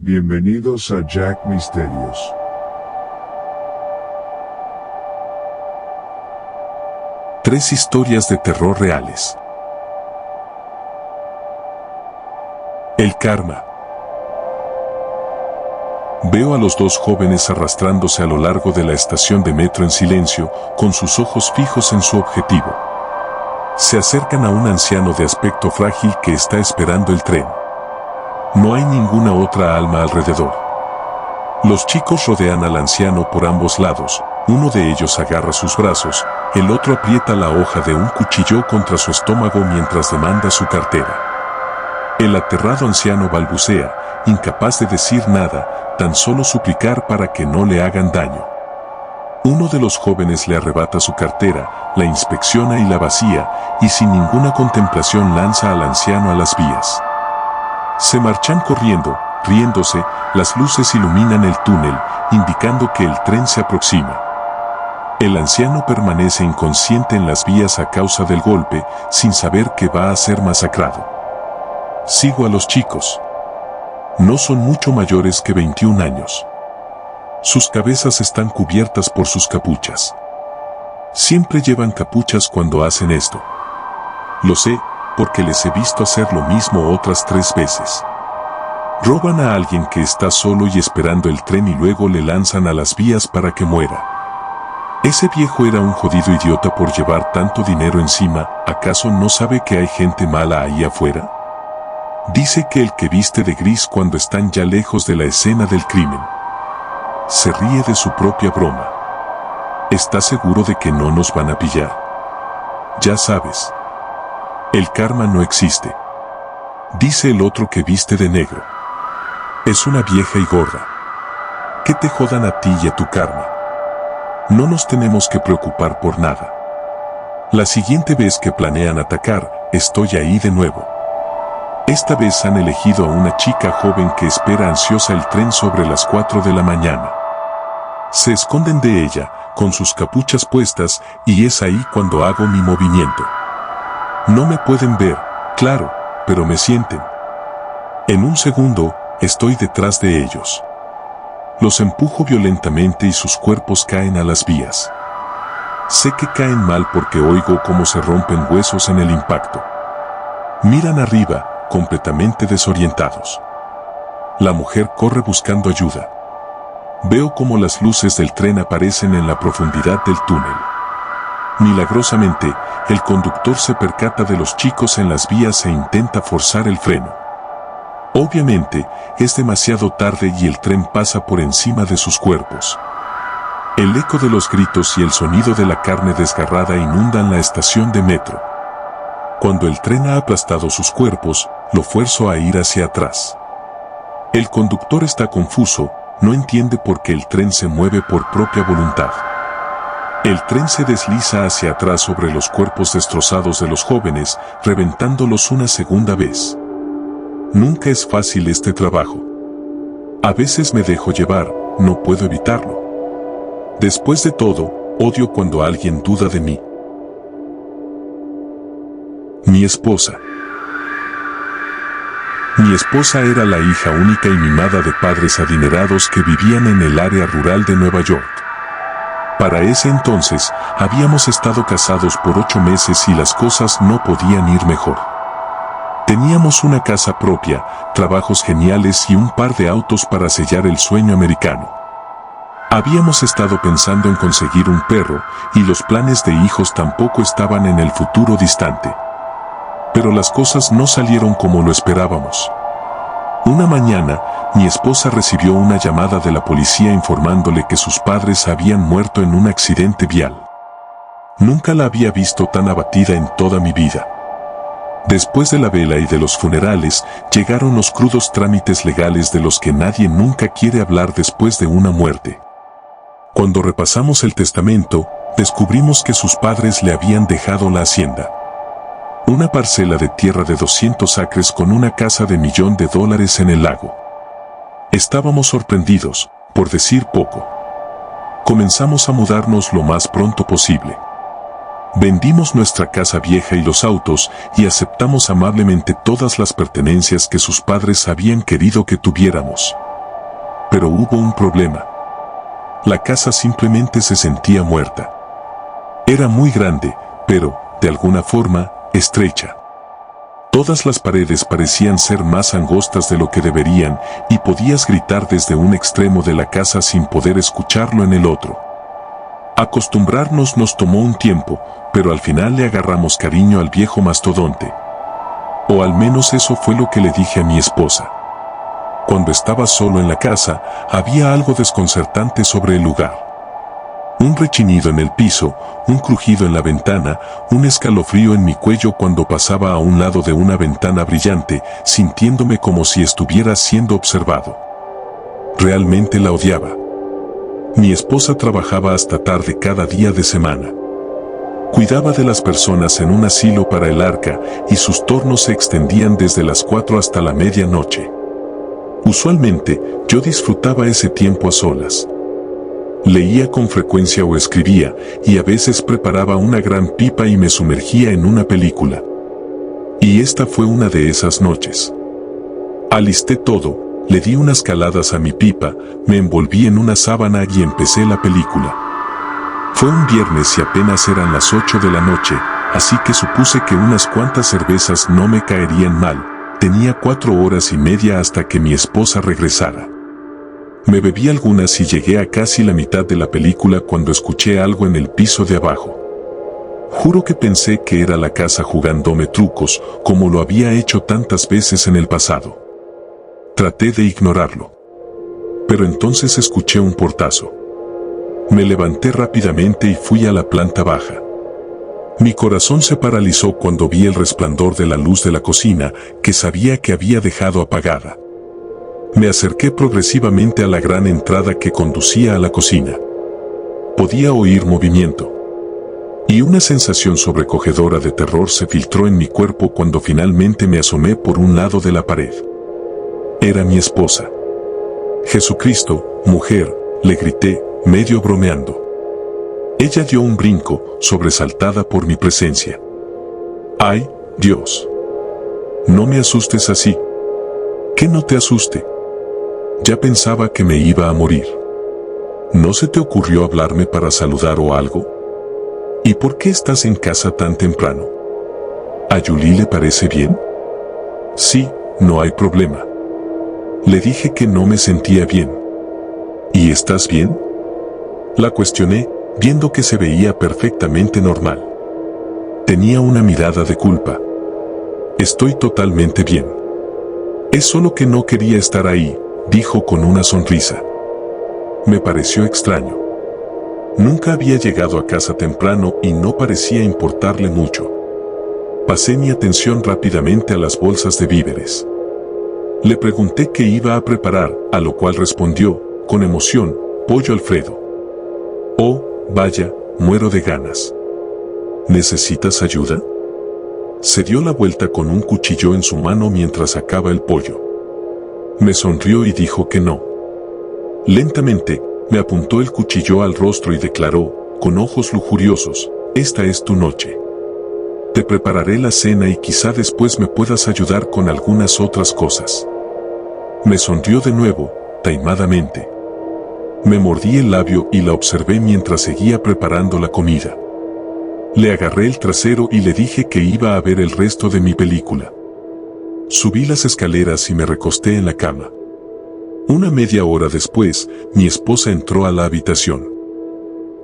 Bienvenidos a Jack Misterios. Tres historias de terror reales. El karma. Veo a los dos jóvenes arrastrándose a lo largo de la estación de metro en silencio, con sus ojos fijos en su objetivo. Se acercan a un anciano de aspecto frágil que está esperando el tren. No hay ninguna otra alma alrededor. Los chicos rodean al anciano por ambos lados, uno de ellos agarra sus brazos, el otro aprieta la hoja de un cuchillo contra su estómago mientras demanda su cartera. El aterrado anciano balbucea, incapaz de decir nada, tan solo suplicar para que no le hagan daño. Uno de los jóvenes le arrebata su cartera, la inspecciona y la vacía, y sin ninguna contemplación lanza al anciano a las vías. Se marchan corriendo, riéndose, las luces iluminan el túnel, indicando que el tren se aproxima. El anciano permanece inconsciente en las vías a causa del golpe, sin saber que va a ser masacrado. Sigo a los chicos. No son mucho mayores que 21 años. Sus cabezas están cubiertas por sus capuchas. Siempre llevan capuchas cuando hacen esto. Lo sé, porque les he visto hacer lo mismo otras 3 veces. Roban a alguien que está solo y esperando el tren y luego le lanzan a las vías para que muera. Ese viejo era un jodido idiota por llevar tanto dinero encima, ¿acaso no sabe que hay gente mala ahí afuera? Dice que el que viste de gris cuando están ya lejos de la escena del crimen. Se ríe de su propia broma. ¿Está seguro de que no nos van a pillar? Ya sabes. El karma no existe. Dice el otro que viste de negro. Es una vieja y gorda. Que te jodan a ti y a tu karma. No nos tenemos que preocupar por nada. La siguiente vez que planean atacar, estoy ahí de nuevo. Esta vez han elegido a una chica joven que espera ansiosa el tren sobre las 4 de la mañana. Se esconden de ella, con sus capuchas puestas, y es ahí cuando hago mi movimiento. No me pueden ver, claro, pero me sienten. En un segundo, estoy detrás de ellos. Los empujo violentamente y sus cuerpos caen a las vías. Sé que caen mal porque oigo cómo se rompen huesos en el impacto. Miran arriba, completamente desorientados. La mujer corre buscando ayuda. Veo cómo las luces del tren aparecen en la profundidad del túnel. Milagrosamente, el conductor se percata de los chicos en las vías e intenta forzar el freno. Obviamente, es demasiado tarde y el tren pasa por encima de sus cuerpos. El eco de los gritos y el sonido de la carne desgarrada inundan la estación de metro. Cuando el tren ha aplastado sus cuerpos, lo fuerzo a ir hacia atrás. El conductor está confuso, no entiende por qué el tren se mueve por propia voluntad. El tren se desliza hacia atrás sobre los cuerpos destrozados de los jóvenes, reventándolos una segunda vez. Nunca es fácil este trabajo. A veces me dejo llevar, no puedo evitarlo. Después de todo, odio cuando alguien duda de mí. Mi esposa. Mi esposa era la hija única y mimada de padres adinerados que vivían en el área rural de Nueva York. Para ese entonces, habíamos estado casados por 8 meses y las cosas no podían ir mejor. Teníamos una casa propia, trabajos geniales y un par de autos para sellar el sueño americano. Habíamos estado pensando en conseguir un perro, y los planes de hijos tampoco estaban en el futuro distante. Pero las cosas no salieron como lo esperábamos. Una mañana, mi esposa recibió una llamada de la policía informándole que sus padres habían muerto en un accidente vial. Nunca la había visto tan abatida en toda mi vida. Después de la vela y de los funerales, llegaron los crudos trámites legales de los que nadie nunca quiere hablar después de una muerte. Cuando repasamos el testamento, descubrimos que sus padres le habían dejado la hacienda. Una parcela de tierra de 200 acres con una casa de $1.000.000 en el lago. Estábamos sorprendidos, por decir poco. Comenzamos a mudarnos lo más pronto posible. Vendimos nuestra casa vieja y los autos y aceptamos amablemente todas las pertenencias que sus padres habían querido que tuviéramos. Pero hubo un problema. La casa simplemente se sentía muerta. Era muy grande, pero, de alguna forma, estrecha. Todas las paredes parecían ser más angostas de lo que deberían, y podías gritar desde un extremo de la casa sin poder escucharlo en el otro. Acostumbrarnos nos tomó un tiempo, pero al final le agarramos cariño al viejo mastodonte. O al menos eso fue lo que le dije a mi esposa. Cuando estaba solo en la casa, había algo desconcertante sobre el lugar. Un rechinido en el piso, un crujido en la ventana, un escalofrío en mi cuello cuando pasaba a un lado de una ventana brillante, sintiéndome como si estuviera siendo observado. Realmente la odiaba. Mi esposa trabajaba hasta tarde cada día de semana. Cuidaba de las personas en un asilo para el arca y sus turnos se extendían desde las 4 hasta la medianoche. Usualmente, yo disfrutaba ese tiempo a solas. Leía con frecuencia o escribía, y a veces preparaba una gran pipa y me sumergía en una película. Y esta fue una de esas noches. Alisté todo, le di unas caladas a mi pipa, me envolví en una sábana y empecé la película. Fue un viernes y apenas eran las 8 de la noche, así que supuse que unas cuantas cervezas no me caerían mal. Tenía 4 horas y media hasta que mi esposa regresara. Me bebí algunas y llegué a casi la mitad de la película cuando escuché algo en el piso de abajo. Juro que pensé que era la casa jugándome trucos, como lo había hecho tantas veces en el pasado. Traté de ignorarlo. Pero entonces escuché un portazo. Me levanté rápidamente y fui a la planta baja. Mi corazón se paralizó cuando vi el resplandor de la luz de la cocina, que sabía que había dejado apagada. Me acerqué progresivamente a la gran entrada que conducía a la cocina. Podía oír movimiento. Y una sensación sobrecogedora de terror se filtró en mi cuerpo cuando finalmente me asomé por un lado de la pared. Era mi esposa. «Jesucristo, mujer», le grité, medio bromeando. Ella dio un brinco, sobresaltada por mi presencia. «¡Ay, Dios! No me asustes así». «¿Qué no te asuste? Ya pensaba que me iba a morir. ¿No se te ocurrió hablarme para saludar o algo? ¿Y por qué estás en casa tan temprano? ¿A Julie le parece bien?» «Sí, no hay problema». Le dije que no me sentía bien. «¿Y estás bien?», la cuestioné, viendo que se veía perfectamente normal. Tenía una mirada de culpa. «Estoy totalmente bien. Es solo que no quería estar ahí», dijo con una sonrisa. Me pareció extraño. Nunca había llegado a casa temprano y no parecía importarle mucho. Pasé mi atención rápidamente a las bolsas de víveres. Le pregunté qué iba a preparar, a lo cual respondió, con emoción, «Pollo Alfredo». «Oh, vaya, muero de ganas. ¿Necesitas ayuda?». Se dio la vuelta con un cuchillo en su mano mientras sacaba el pollo. Me sonrió y dijo que no. Lentamente, me apuntó el cuchillo al rostro y declaró, con ojos lujuriosos, «Esta es tu noche. Te prepararé la cena y quizá después me puedas ayudar con algunas otras cosas». Me sonrió de nuevo, taimadamente. Me mordí el labio y la observé mientras seguía preparando la comida. Le agarré el trasero y le dije que iba a ver el resto de mi película. Subí las escaleras y me recosté en la cama. Una media hora después, mi esposa entró a la habitación.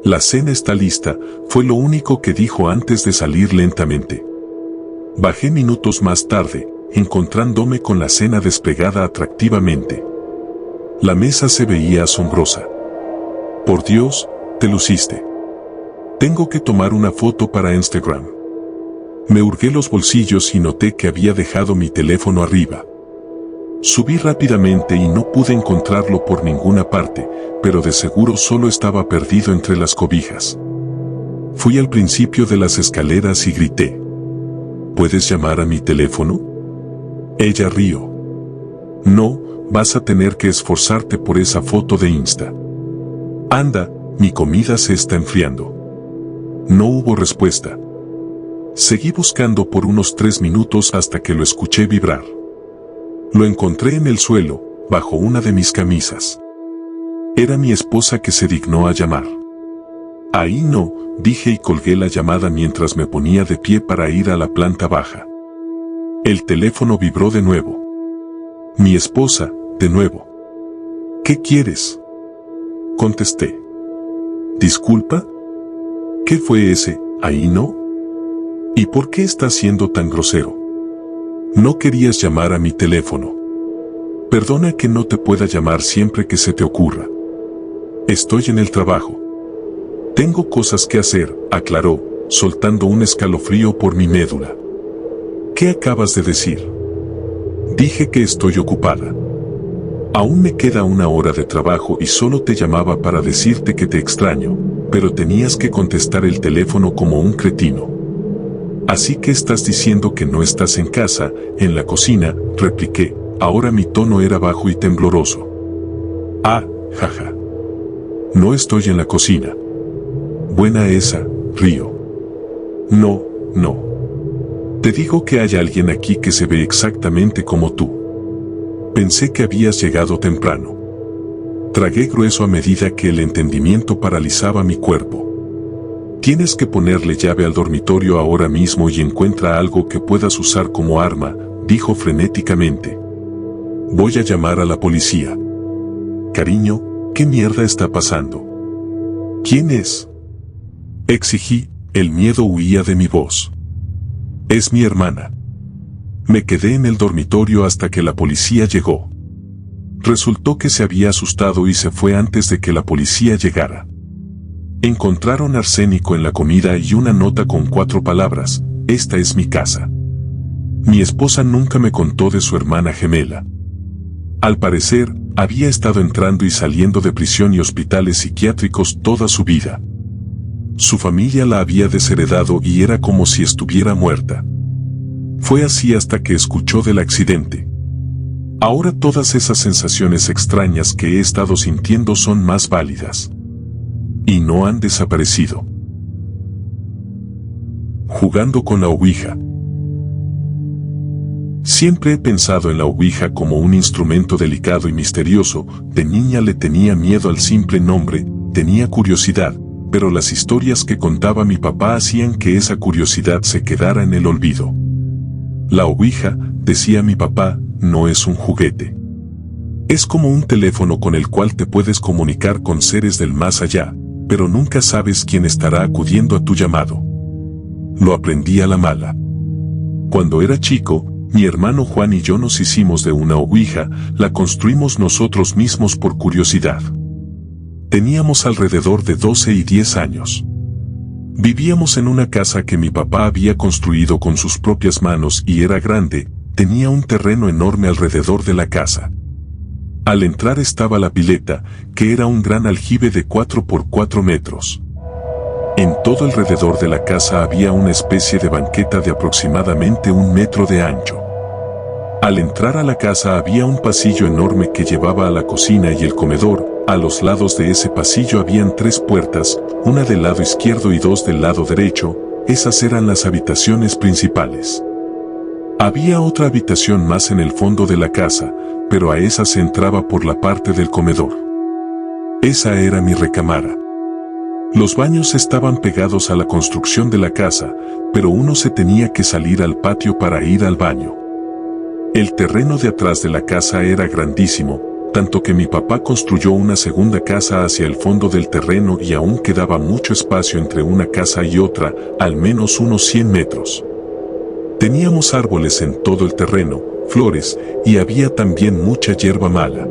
«La cena está lista», fue lo único que dijo antes de salir lentamente. Bajé minutos más tarde, encontrándome con la cena desplegada atractivamente. La mesa se veía asombrosa. «Por Dios, te luciste. Tengo que tomar una foto para Instagram». Me hurgué los bolsillos y noté que había dejado mi teléfono arriba. Subí rápidamente y no pude encontrarlo por ninguna parte, pero de seguro solo estaba perdido entre las cobijas. Fui al principio de las escaleras y grité, «¿Puedes llamar a mi teléfono?». Ella rió. «No, vas a tener que esforzarte por esa foto de Insta». «Anda, mi comida se está enfriando». No hubo respuesta. Seguí buscando por unos 3 minutos hasta que lo escuché vibrar. Lo encontré en el suelo, bajo una de mis camisas. Era mi esposa que se dignó a llamar. Ahí no, dije y colgué la llamada mientras me ponía de pie para ir a la planta baja. El teléfono vibró de nuevo. Mi esposa, de nuevo. ¿Qué quieres? Contesté. ¿Disculpa? ¿Qué fue ese, ahí no? ¿Y por qué estás siendo tan grosero? No querías llamar a mi teléfono. Perdona que no te pueda llamar siempre que se te ocurra. Estoy en el trabajo. Tengo cosas que hacer, aclaró, soltando un escalofrío por mi médula. ¿Qué acabas de decir? Dije que estoy ocupada. Aún me queda 1 hora de trabajo y solo te llamaba para decirte que te extraño, pero tenías que contestar el teléfono como un cretino. Así que estás diciendo que no estás en casa, en la cocina, repliqué. Ahora mi tono era bajo y tembloroso. Ah, jaja. No estoy en la cocina. Buena esa, río. No. Te digo que hay alguien aquí que se ve exactamente como tú. Pensé que habías llegado temprano. Tragué grueso a medida que el entendimiento paralizaba mi cuerpo. Tienes que ponerle llave al dormitorio ahora mismo y encuentra algo que puedas usar como arma, dijo frenéticamente. Voy a llamar a la policía. Cariño, ¿qué mierda está pasando? ¿Quién es? Exigí, el miedo huía de mi voz. Es mi hermana. Me quedé en el dormitorio hasta que la policía llegó. Resultó que se había asustado y se fue antes de que la policía llegara. Encontraron arsénico en la comida y una nota con 4 palabras: esta es mi casa. Mi esposa nunca me contó de su hermana gemela. Al parecer, había estado entrando y saliendo de prisión y hospitales psiquiátricos toda su vida. Su familia la había desheredado y era como si estuviera muerta. Fue así hasta que escuchó del accidente. Ahora todas esas sensaciones extrañas que he estado sintiendo son más válidas. Y no han desaparecido. Jugando con la ouija. Siempre he pensado en la ouija como un instrumento delicado y misterioso. De niña le tenía miedo al simple nombre, tenía curiosidad, pero las historias que contaba mi papá hacían que esa curiosidad se quedara en el olvido. La ouija, decía mi papá, no es un juguete. Es como un teléfono con el cual te puedes comunicar con seres del más allá, pero nunca sabes quién estará acudiendo a tu llamado. Lo aprendí a la mala. Cuando era chico, mi hermano Juan y yo nos hicimos de una ouija, la construimos nosotros mismos por curiosidad. Teníamos alrededor de 12 y 10 años. Vivíamos en una casa que mi papá había construido con sus propias manos y era grande, tenía un terreno enorme alrededor de la casa. Al entrar estaba la pileta, que era un gran aljibe de 4 por 4 metros. En todo alrededor de la casa había una especie de banqueta de aproximadamente 1 metro de ancho. Al entrar a la casa había un pasillo enorme que llevaba a la cocina y el comedor. A los lados de ese pasillo habían 3 puertas, una del lado izquierdo y 2 del lado derecho. Esas eran las habitaciones principales. Había otra habitación más en el fondo de la casa, pero a esa se entraba por la parte del comedor. Esa era mi recámara. Los baños estaban pegados a la construcción de la casa, pero uno se tenía que salir al patio para ir al baño. El terreno de atrás de la casa era grandísimo, tanto que mi papá construyó una segunda casa hacia el fondo del terreno y aún quedaba mucho espacio entre una casa y otra, al menos unos 100 metros. Teníamos árboles en todo el terreno, flores, y había también mucha hierba mala.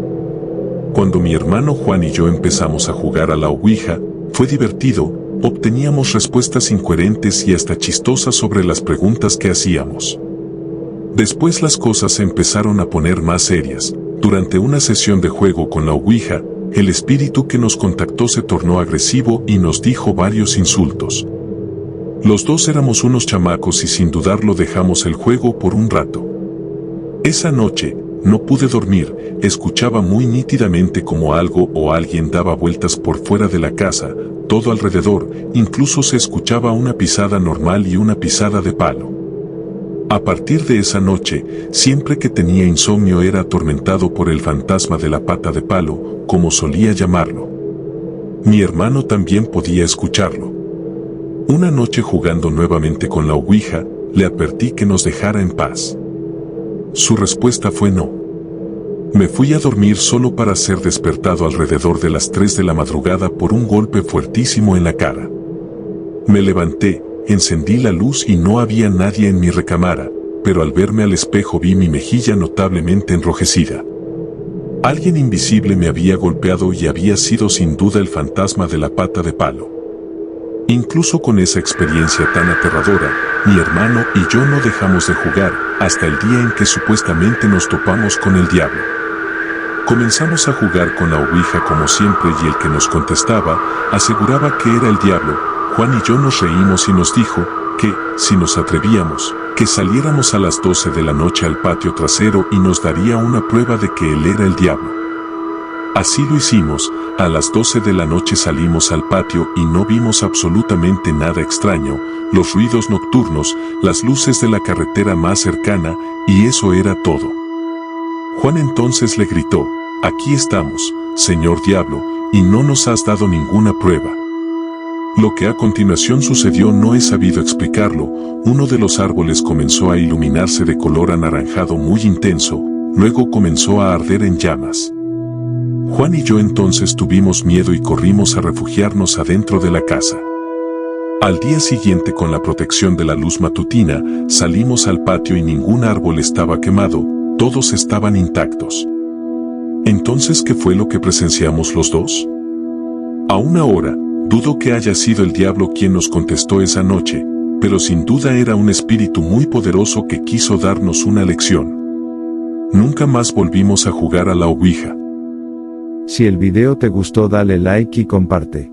Cuando mi hermano Juan y yo empezamos a jugar a la ouija, fue divertido, obteníamos respuestas incoherentes y hasta chistosas sobre las preguntas que hacíamos. Después las cosas se empezaron a poner más serias. Durante una sesión de juego con la ouija, el espíritu que nos contactó se tornó agresivo y nos dijo varios insultos. Los dos éramos unos chamacos y sin dudarlo dejamos el juego por un rato. Esa noche, no pude dormir, escuchaba muy nítidamente como algo o alguien daba vueltas por fuera de la casa, todo alrededor, incluso se escuchaba una pisada normal y una pisada de palo. A partir de esa noche, siempre que tenía insomnio era atormentado por el fantasma de la pata de palo, como solía llamarlo. Mi hermano también podía escucharlo. Una noche jugando nuevamente con la ouija, le advertí que nos dejara en paz. Su respuesta fue no. Me fui a dormir solo para ser despertado alrededor de las 3 de la madrugada por un golpe fuertísimo en la cara. Me levanté, encendí la luz y no había nadie en mi recámara, pero al verme al espejo vi mi mejilla notablemente enrojecida. Alguien invisible me había golpeado y había sido sin duda el fantasma de la pata de palo. Incluso con esa experiencia tan aterradora, mi hermano y yo no dejamos de jugar hasta el día en que supuestamente nos topamos con el diablo. Comenzamos a jugar con la ouija como siempre y el que nos contestaba aseguraba que era el diablo. Juan y yo nos reímos y nos dijo que, si nos atrevíamos, que saliéramos a las 12 de la noche al patio trasero y nos daría una prueba de que él era el diablo. Así lo hicimos, a las 12 de la noche salimos al patio y no vimos absolutamente nada extraño, los ruidos nocturnos, las luces de la carretera más cercana, y eso era todo. Juan entonces le gritó: «Aquí estamos, señor diablo, y no nos has dado ninguna prueba». Lo que a continuación sucedió no he sabido explicarlo. Uno de los árboles comenzó a iluminarse de color anaranjado muy intenso, luego comenzó a arder en llamas. Juan y yo entonces tuvimos miedo y corrimos a refugiarnos adentro de la casa. Al día siguiente, con la protección de la luz matutina, salimos al patio y ningún árbol estaba quemado, todos estaban intactos. Entonces, ¿qué fue lo que presenciamos los dos? Aún ahora, dudo que haya sido el diablo quien nos contestó esa noche, pero sin duda era un espíritu muy poderoso que quiso darnos una lección. Nunca más volvimos a jugar a la ouija. Si el video te gustó, dale like y comparte.